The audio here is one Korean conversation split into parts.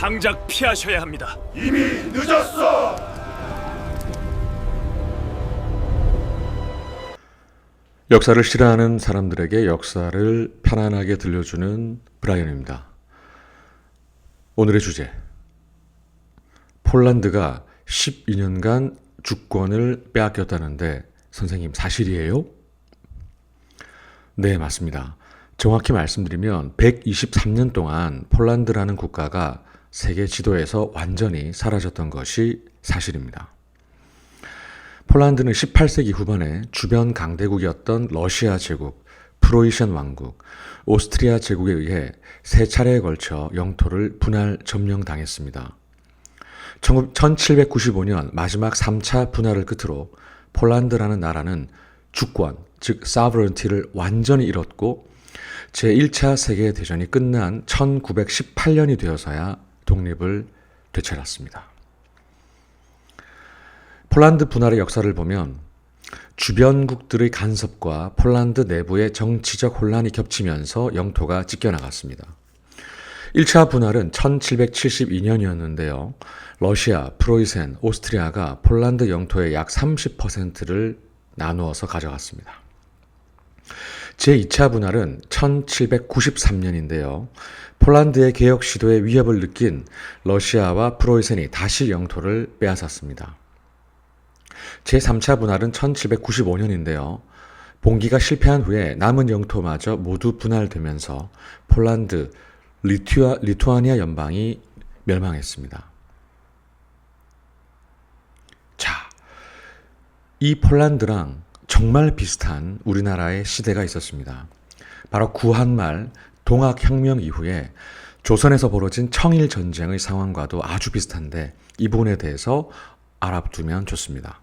당장 피하셔야 합니다. 이미 늦었어. 역사를 싫어하는 사람들에게 역사를 편안하게 들려주는 브라이언입니다. 오늘의 주제, 폴란드가 12년간 주권을 빼앗겼다는데 선생님 사실이에요? 네, 맞습니다. 정확히 말씀드리면 123년 동안 폴란드라는 국가가 세계 지도에서 완전히 사라졌던 것이 사실입니다. 폴란드는 18세기 후반에 주변 강대국이었던 러시아 제국, 프로이션 왕국, 오스트리아 제국에 의해 세 차례에 걸쳐 영토를 분할 점령당했습니다. 1795년 마지막 3차 분할을 끝으로 폴란드라는 나라는 주권, 즉 sovereignty를 완전히 잃었고 제1차 세계대전이 끝난 1918년이 되어서야 독립을 되찾았습니다. 폴란드 분할의 역사를 보면 주변국들의 간섭과 폴란드 내부의 정치적 혼란이 겹치면서 영토가 찢겨나갔습니다. 1차 분할은 1772년이었는데요. 러시아, 프로이센, 오스트리아가 폴란드 영토의 약 30%를 나누어서 가져갔습니다. 제2차 분할은 1793년인데요. 폴란드의 개혁 시도에 위협을 느낀 러시아와 프로이센이 다시 영토를 빼앗았습니다. 제3차 분할은 1795년인데요. 봉기가 실패한 후에 남은 영토마저 모두 분할되면서 폴란드, 리투아니아 연방이 멸망했습니다. 자, 이 폴란드랑 정말 비슷한 우리나라의 시대가 있었습니다. 바로 구한말 동학혁명 이후에 조선에서 벌어진 청일전쟁의 상황과도 아주 비슷한데 이 부분에 대해서 알아두면 좋습니다.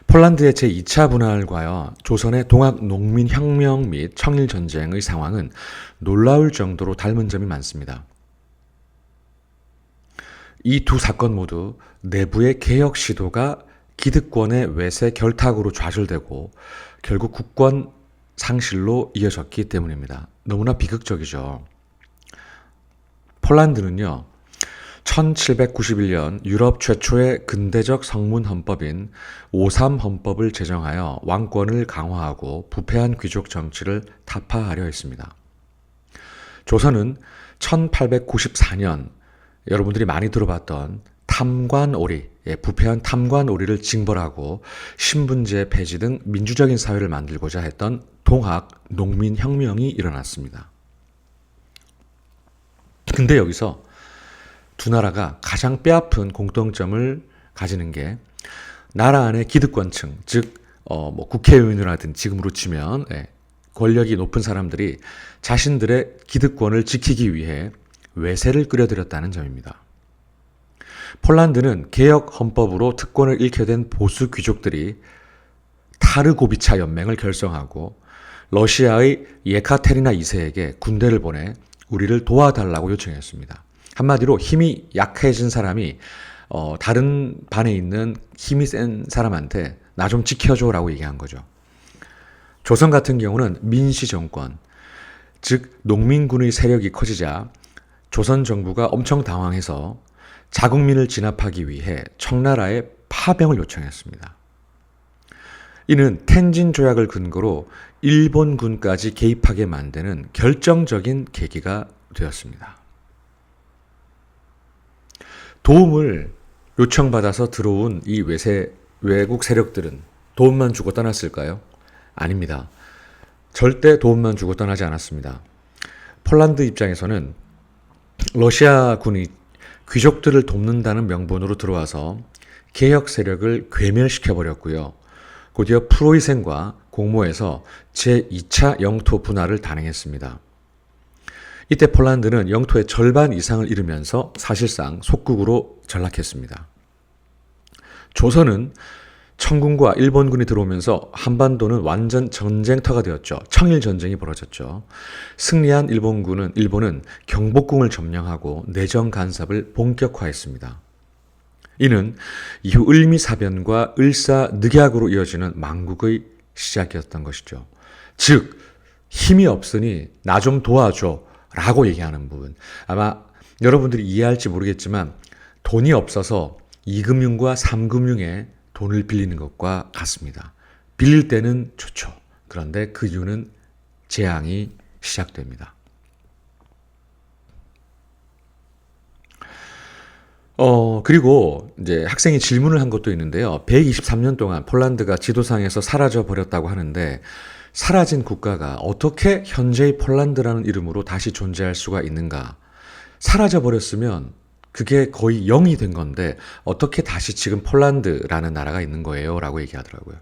폴란드의 제2차 분할과요, 조선의 동학농민혁명 및 청일전쟁의 상황은 놀라울 정도로 닮은 점이 많습니다. 이 두 사건 모두 내부의 개혁 시도가 기득권의 외세 결탁으로 좌절되고 결국 국권 상실로 이어졌기 때문입니다. 너무나 비극적이죠. 폴란드는요, 1791년 유럽 최초의 근대적 성문 헌법인 5.3헌법을 제정하여 왕권을 강화하고 부패한 귀족 정치를 타파하려 했습니다. 조선은 1894년 여러분들이 많이 들어봤던 탐관오리, 부패한 탐관오리를 징벌하고 신분제 폐지 등 민주적인 사회를 만들고자 했던 동학 농민혁명이 일어났습니다. 근데 여기서 두 나라가 가장 뼈아픈 공통점을 가지는 게 나라 안의 기득권층, 즉 국회의원이라든지 지금으로 치면 권력이 높은 사람들이 자신들의 기득권을 지키기 위해 외세를 끌어들였다는 점입니다. 폴란드는 개혁 헌법으로 특권을 잃게 된 보수 귀족들이 타르고비차 연맹을 결성하고 러시아의 예카테리나 2세에게 군대를 보내 우리를 도와달라고 요청했습니다. 한마디로 힘이 약해진 사람이 다른 반에 있는 힘이 센 사람한테 나 좀 지켜줘라고 얘기한 거죠. 조선 같은 경우는 민시 정권, 즉 농민군의 세력이 커지자 조선 정부가 엄청 당황해서 자국민을 진압하기 위해 청나라에 파병을 요청했습니다. 이는 텐진 조약을 근거로 일본군까지 개입하게 만드는 결정적인 계기가 되었습니다. 도움을 요청받아서 들어온 이 외국 세력들은 도움만 주고 떠났을까요? 아닙니다. 절대 도움만 주고 떠나지 않았습니다. 폴란드 입장에서는 러시아군이 귀족들을 돕는다는 명분으로 들어와서 개혁 세력을 괴멸시켜버렸고요. 곧이어 프로이센과 공모해서 제2차 영토 분할을 단행했습니다. 이때 폴란드는 영토의 절반 이상을 잃으면서 사실상 속국으로 전락했습니다. 조선은 청군과 일본군이 들어오면서 한반도는 완전 전쟁터가 되었죠. 청일전쟁이 벌어졌죠. 승리한 일본은 경복궁을 점령하고 내정 간섭을 본격화했습니다. 이는 이후 을미사변과 을사늑약으로 이어지는 망국의 시작이었던 것이죠. 즉 힘이 없으니 나 좀 도와줘 라고 얘기하는 부분. 아마 여러분들이 이해할지 모르겠지만 돈이 없어서 2금융과 3금융에 돈을 빌리는 것과 같습니다. 빌릴 때는 좋죠. 그런데 그 이유는 재앙이 시작됩니다. 그리고 이제 학생이 질문을 한 것도 있는데요. 123년 동안 폴란드가 지도상에서 사라져 버렸다고 하는데 사라진 국가가 어떻게 현재의 폴란드라는 이름으로 다시 존재할 수가 있는가? 사라져 버렸으면 그게 거의 0이 된 건데 어떻게 다시 지금 폴란드라는 나라가 있는 거예요? 라고 얘기하더라고요.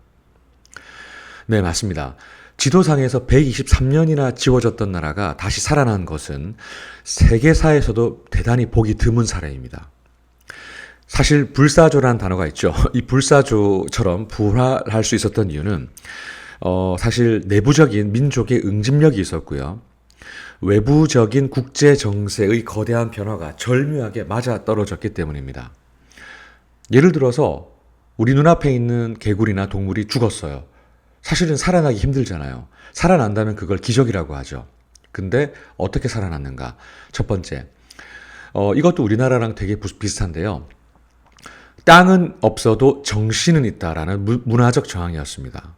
네, 맞습니다. 지도상에서 123년이나 지워졌던 나라가 다시 살아난 것은 세계사에서도 대단히 보기 드문 사례입니다. 사실 불사조라는 단어가 있죠. 이 불사조처럼 부활할 수 있었던 이유는 사실 내부적인 민족의 응집력이 있었고요. 외부적인 국제 정세의 거대한 변화가 절묘하게 맞아떨어졌기 때문입니다. 예를 들어서 우리 눈앞에 있는 개구리나 동물이 죽었어요. 사실은 살아나기 힘들잖아요. 살아난다면 그걸 기적이라고 하죠. 근데 어떻게 살아났는가? 첫 번째, 이것도 우리나라랑 되게 비슷한데요. 땅은 없어도 정신은 있다라는 문화적 저항이었습니다.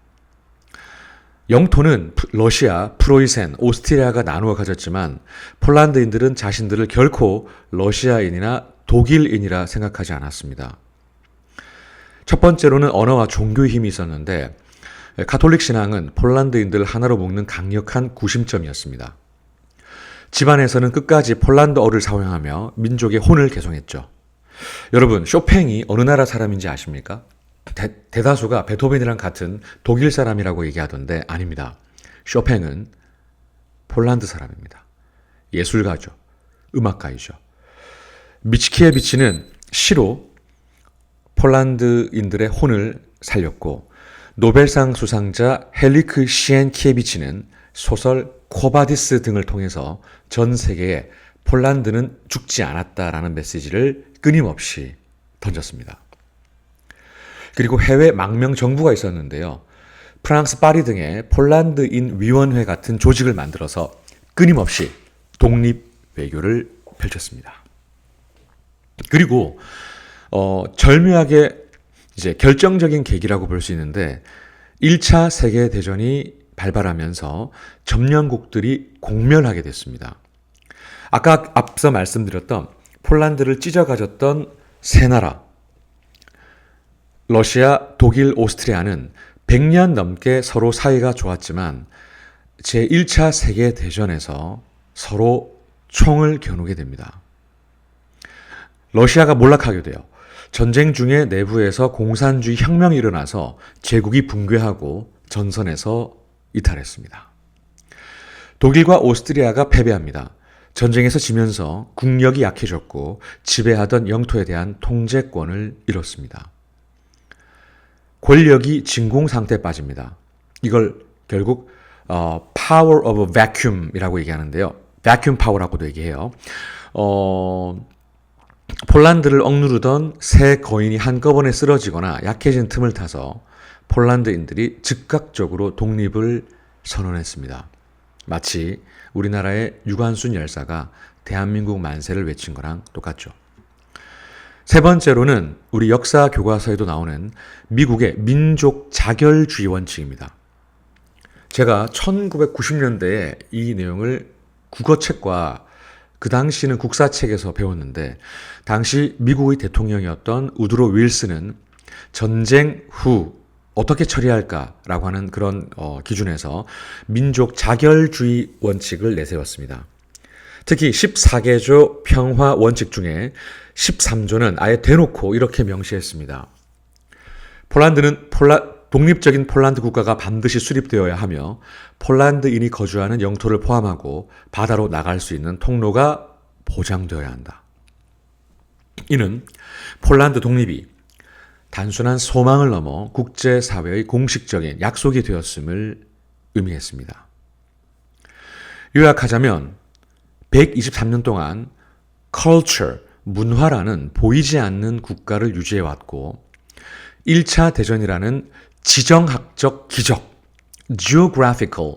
영토는 러시아, 프로이센, 오스트리아가 나누어 가졌지만 폴란드인들은 자신들을 결코 러시아인이나 독일인이라 생각하지 않았습니다. 첫 번째로는 언어와 종교의 힘이 있었는데 가톨릭 신앙은 폴란드인들을 하나로 묶는 강력한 구심점이었습니다. 집안에서는 끝까지 폴란드어를 사용하며 민족의 혼을 개송했죠. 여러분, 쇼팽이 어느 나라 사람인지 아십니까? 대다수가 베토벤이랑 같은 독일 사람이라고 얘기하던데 아닙니다. 쇼팽은 폴란드 사람입니다. 예술가죠. 음악가이죠. 미츠키에비치는 시로 폴란드인들의 혼을 살렸고 노벨상 수상자 헬리크 시엔키에비치는 소설 코바디스 등을 통해서 전 세계에 폴란드는 죽지 않았다라는 메시지를 끊임없이 던졌습니다. 그리고 해외 망명 정부가 있었는데요. 프랑스 파리 등의 폴란드인 위원회 같은 조직을 만들어서 끊임없이 독립 외교를 펼쳤습니다. 그리고 절묘하게 이제 결정적인 계기라고 볼 수 있는데 1차 세계대전이 발발하면서 점령국들이 공멸하게 됐습니다. 아까 앞서 말씀드렸던 폴란드를 찢어가졌던 세 나라 러시아, 독일, 오스트리아는 100년 넘게 서로 사이가 좋았지만 제1차 세계대전에서 서로 총을 겨누게 됩니다. 러시아가 몰락하게 돼요. 전쟁 중에 내부에서 공산주의 혁명이 일어나서 제국이 붕괴하고 전선에서 이탈했습니다. 독일과 오스트리아가 패배합니다. 전쟁에서 지면서 국력이 약해졌고 지배하던 영토에 대한 통제권을 잃었습니다. 권력이 진공 상태에 빠집니다. 이걸 결국 power of vacuum이라고 얘기하는데요. vacuum power라고도 얘기해요. 폴란드를 억누르던 세 거인이 한꺼번에 쓰러지거나 약해진 틈을 타서 폴란드인들이 즉각적으로 독립을 선언했습니다. 마치 우리나라의 유관순 열사가 대한민국 만세를 외친 거랑 똑같죠. 세 번째로는 우리 역사 교과서에도 나오는 미국의 민족 자결주의 원칙입니다. 제가 1990년대에 이 내용을 국어책과 그 당시는 국사책에서 배웠는데 당시 미국의 대통령이었던 우드로 윌슨은 전쟁 후 어떻게 처리할까라고 하는 그런 기준에서 민족 자결주의 원칙을 내세웠습니다. 특히 14개조 평화 원칙 중에 13조는 아예 대놓고 이렇게 명시했습니다. 폴란드는 독립적인 폴란드 국가가 반드시 수립되어야 하며 폴란드인이 거주하는 영토를 포함하고 바다로 나갈 수 있는 통로가 보장되어야 한다. 이는 폴란드 독립이 단순한 소망을 넘어 국제사회의 공식적인 약속이 되었음을 의미했습니다. 요약하자면 123년 동안 culture, 문화라는 보이지 않는 국가를 유지해왔고 1차 대전이라는 지정학적 기적, geographical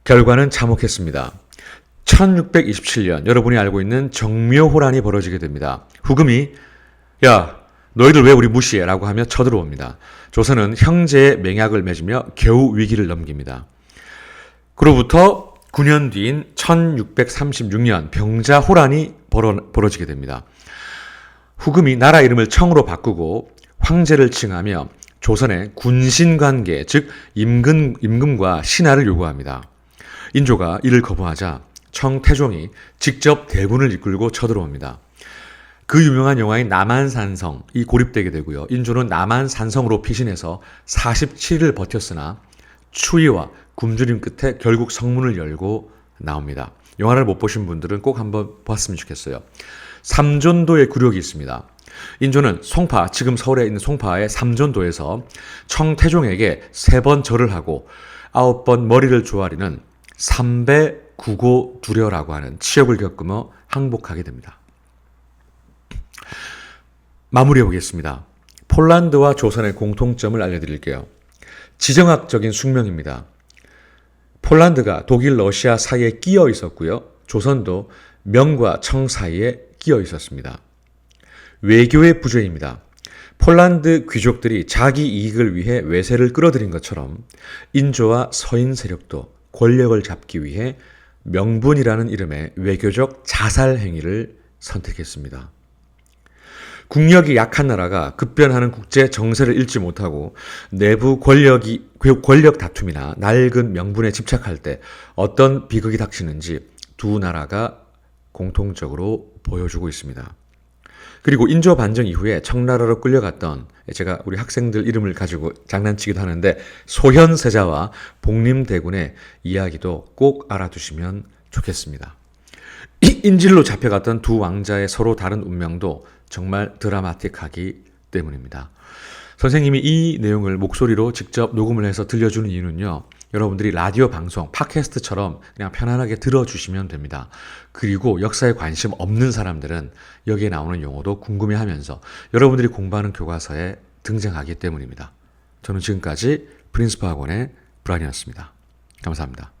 결과는 참혹했습니다. 1627년 여러분이 알고 있는 정묘호란이 벌어지게 됩니다. 후금이 야 너희들 왜 우리 무시해? 라고 하며 쳐들어옵니다. 조선은 형제의 맹약을 맺으며 겨우 위기를 넘깁니다. 그로부터 9년 뒤인 1636년 병자호란이 벌어지게 됩니다. 후금이 나라 이름을 청으로 바꾸고 황제를 칭하며 조선의 군신관계, 즉 임금과 신하를 요구합니다. 인조가 이를 거부하자 청태종이 직접 대군을 이끌고 쳐들어옵니다. 그 유명한 영화인 남한산성이 고립되게 되고요. 인조는 남한산성으로 피신해서 47일 버텼으나 추위와 굶주림 끝에 결국 성문을 열고 나옵니다. 영화를 못 보신 분들은 꼭 한번 봤으면 좋겠어요. 삼존도의 굴욕이 있습니다. 인조는 송파, 지금 서울에 있는 송파의 삼존도에서 청태종에게 3번 절을 하고 9번 머리를 조아리는 삼배 구고두려라고 하는 치욕을 겪으며 항복하게 됩니다. 마무리해 보겠습니다. 폴란드와 조선의 공통점을 알려드릴게요. 지정학적인 숙명입니다. 폴란드가 독일, 러시아 사이에 끼어 있었고요. 조선도 명과 청 사이에 끼어 있었습니다. 외교의 부재입니다. 폴란드 귀족들이 자기 이익을 위해 외세를 끌어들인 것처럼 인조와 서인 세력도 권력을 잡기 위해 명분이라는 이름의 외교적 자살 행위를 선택했습니다. 국력이 약한 나라가 급변하는 국제 정세를 읽지 못하고 내부 권력 다툼이나 낡은 명분에 집착할 때 어떤 비극이 닥치는지 두 나라가 공통적으로 보여주고 있습니다. 그리고 인조 반정 이후에 청나라로 끌려갔던, 제가 우리 학생들 이름을 가지고 장난치기도 하는데, 소현세자와 복림대군의 이야기도 꼭 알아두시면 좋겠습니다. 인질로 잡혀갔던 두 왕자의 서로 다른 운명도 정말 드라마틱하기 때문입니다. 선생님이 이 내용을 목소리로 직접 녹음을 해서 들려주는 이유는요, 여러분들이 라디오 방송, 팟캐스트처럼 그냥 편안하게 들어주시면 됩니다. 그리고 역사에 관심 없는 사람들은 여기에 나오는 용어도 궁금해하면서 여러분들이 공부하는 교과서에 등장하기 때문입니다. 저는 지금까지 프린스파 학원의 브라이언이었습니다. 감사합니다.